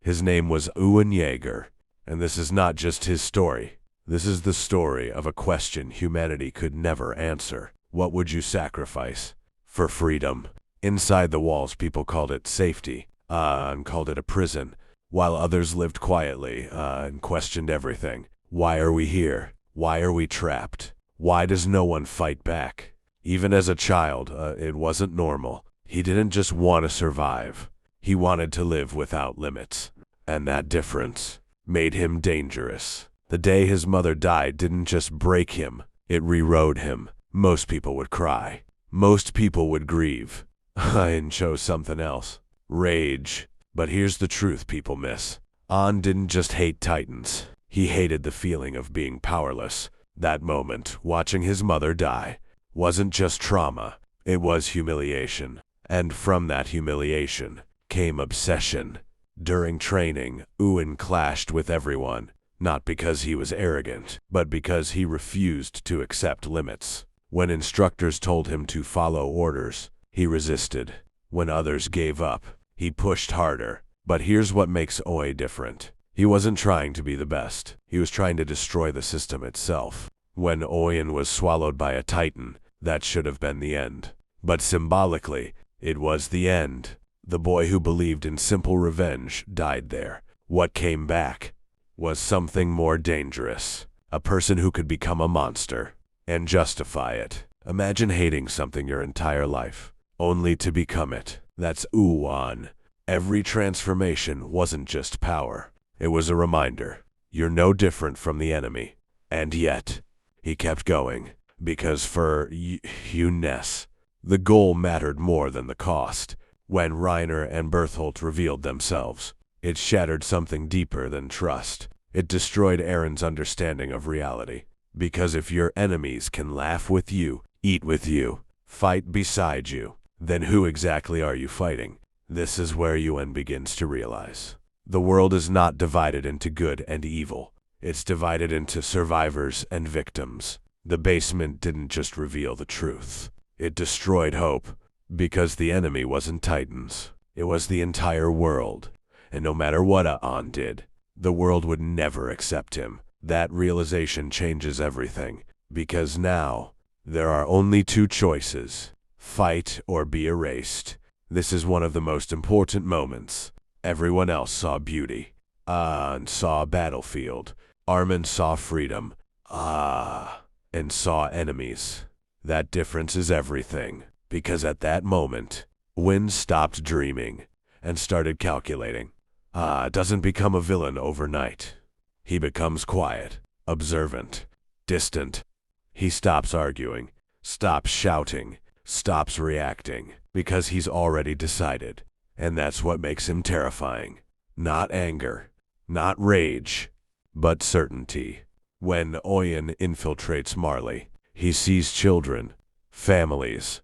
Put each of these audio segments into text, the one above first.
His name was Eren Yeager, and this is not just his story. This is the story of a question humanity could never answer. What would you sacrifice for freedom? Inside the walls, people called it safety, and called it a prison, while others lived quietly, and questioned everything. Why are we here? Why are we trapped? Why does no one fight back? Even as a child, it wasn't normal. He didn't just want to survive. He wanted to live without limits. And that difference made him dangerous. The day his mother died didn't just break him, it rewrote him. Most people would cry. Most people would grieve. And chose something else. Rage. But here's the truth people miss. An didn't just hate Titans. He hated the feeling of being powerless. That moment, watching his mother die, wasn't just trauma, it was humiliation. And from that humiliation came obsession. During training, Eren clashed with everyone, not because he was arrogant, but because he refused to accept limits. When instructors told him to follow orders, he resisted. When others gave up, he pushed harder. But here's what makes Oi different. He wasn't trying to be the best. He was trying to destroy the system itself. When Oyen was swallowed by a Titan, that should have been the end. But symbolically, it was the end. The boy who believed in simple revenge died there. What came back was something more dangerous. A person who could become a monster and justify it. Imagine hating something your entire life, only to become it. That's Uwan. Every transformation wasn't just power. It was a reminder. You're no different from the enemy. And yet, he kept going. Because for Younes, the goal mattered more than the cost. When Reiner and Bertholdt revealed themselves, it shattered something deeper than trust. It destroyed Eren's understanding of reality. Because if your enemies can laugh with you, eat with you, fight beside you, then who exactly are you fighting? This is where Yuen begins to realize. The world is not divided into good and evil. It's divided into survivors and victims. The basement didn't just reveal the truth. It destroyed hope. Because the enemy wasn't Titans. It was the entire world. And no matter what An did, the world would never accept him. That realization changes everything. Because now, there are only two choices. Fight or be erased. This is one of the most important moments. Everyone else saw beauty. An saw a battlefield. Armin saw freedom. And saw enemies. That difference is everything. Because at that moment, Win stopped dreaming and started calculating. Doesn't become a villain overnight. He becomes quiet, observant, distant. He stops arguing, stops shouting, stops reacting, because he's already decided. And that's what makes him terrifying. Not anger, not rage, but certainty. When Oyen infiltrates Marley, he sees children, families,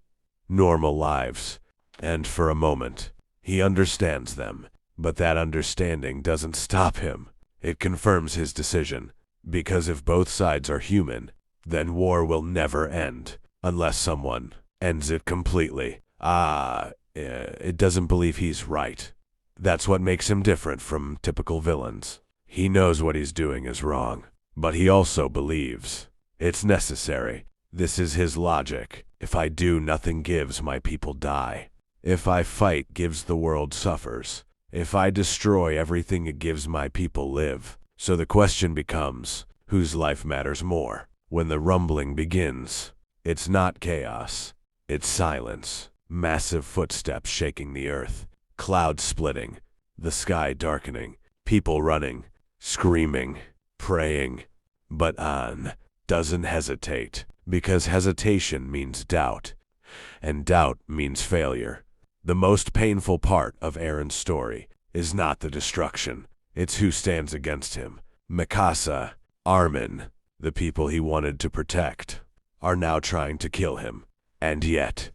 normal lives, and for a moment, he understands them. But that understanding doesn't stop him. It confirms his decision. Because if both sides are human, then war will never end, unless someone ends it completely. It doesn't believe he's right. That's what makes him different from typical villains. He knows what he's doing is wrong, but he also believes it's necessary. This is his logic. If I do, nothing gives, my people die. If I fight, gives, the world suffers. If I destroy everything, it gives, my people live. So the question becomes, whose life matters more? When the rumbling begins, it's not chaos, it's silence. Massive footsteps shaking the earth, clouds splitting, the sky darkening, people running, screaming, praying. But An doesn't hesitate, because hesitation means doubt, and doubt means failure. The most painful part of Eren's story is not the destruction, it's who stands against him. Mikasa, Armin, the people he wanted to protect, are now trying to kill him. And yet,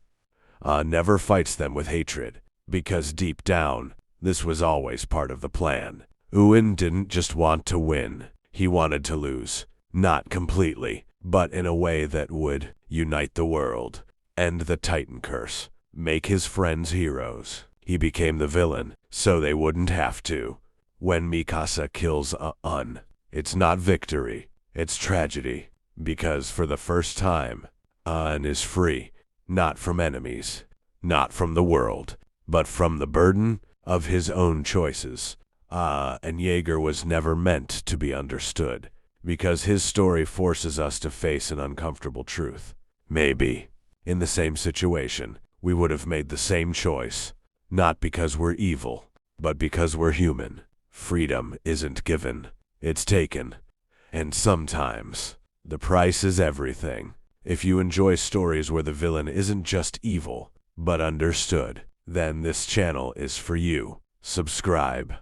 never fights them with hatred, because deep down, this was always part of the plan. Uin didn't just want to win, he wanted to lose. Not completely, but in a way that would unite the world, end the Titan curse, make his friends heroes. He became the villain, so they wouldn't have to. When Mikasa kills Un, it's not victory, it's tragedy. Because for the first time, Un is free, not from enemies, not from the world, but from the burden of his own choices. And Yeager was never meant to be understood, because his story forces us to face an uncomfortable truth. Maybe, in the same situation, we would have made the same choice, not because we're evil, but because we're human. Freedom isn't given, it's taken. And sometimes, the price is everything. If you enjoy stories where the villain isn't just evil, but understood, then this channel is for you. Subscribe.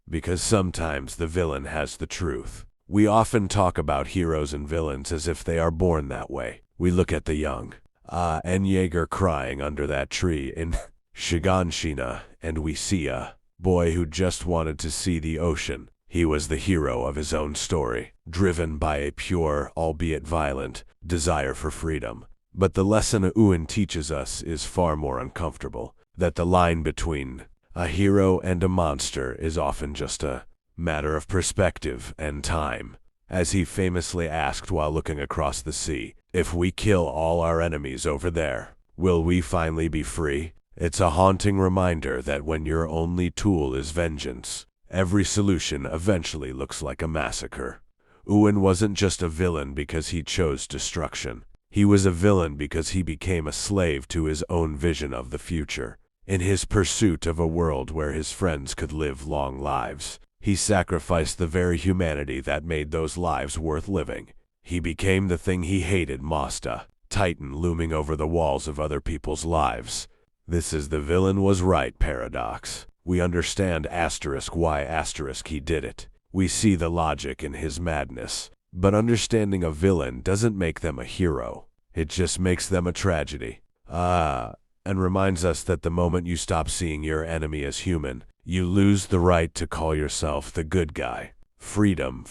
Because sometimes the villain has the truth. We often talk about heroes and villains as if they are born that way. We look at the young, Eren Yeager crying under that tree in Shiganshina, and we see a boy who just wanted to see the ocean. He was the hero of his own story, driven by a pure, albeit violent, desire for freedom. But the lesson Uin teaches us is far more uncomfortable, that the line between a hero and a monster is often just a matter of perspective and time. As he famously asked while looking across the sea, if we kill all our enemies over there, will we finally be free? It's a haunting reminder that when your only tool is vengeance, every solution eventually looks like a massacre. Uin wasn't just a villain because he chose destruction. He was a villain because he became a slave to his own vision of the future. In his pursuit of a world where his friends could live long lives, he sacrificed the very humanity that made those lives worth living. He became the thing he hated, Masta, Titan looming over the walls of other people's lives. This is the villain was right paradox. We understand why he did it. We see the logic in his madness. But understanding a villain doesn't make them a hero. It just makes them a tragedy. And reminds us that the moment you stop seeing your enemy as human, you lose the right to call yourself the good guy. Freedom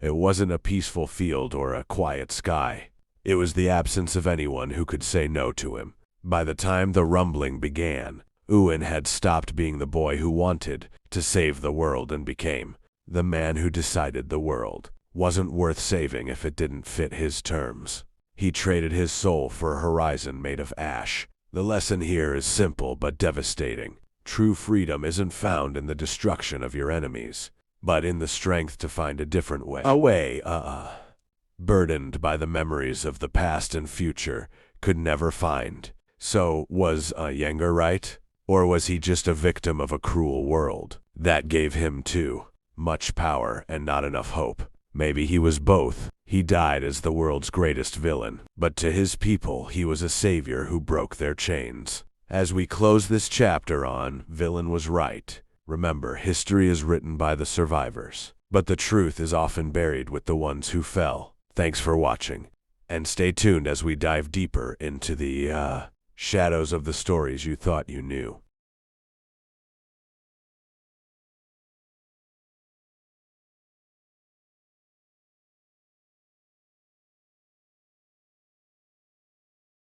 it wasn't a peaceful field or a quiet sky. It was the absence of anyone who could say no to him. By the time the rumbling began, Uin had stopped being the boy who wanted to save the world and became the man who decided the world wasn't worth saving if it didn't fit his terms. He traded his soul for a horizon made of ash. The lesson here is simple but devastating. True freedom isn't found in the destruction of your enemies, but in the strength to find a different way. Burdened by the memories of the past and future, could never find. So, was Yeager right? Or was he just a victim of a cruel world that gave him too much power and not enough hope? Maybe he was both. He died as the world's greatest villain, but to his people he was a savior who broke their chains. As we close this chapter on Villain Was Right, remember, history is written by the survivors, but the truth is often buried with the ones who fell. Thanks for watching, and stay tuned as we dive deeper into the shadows of the stories you thought you knew.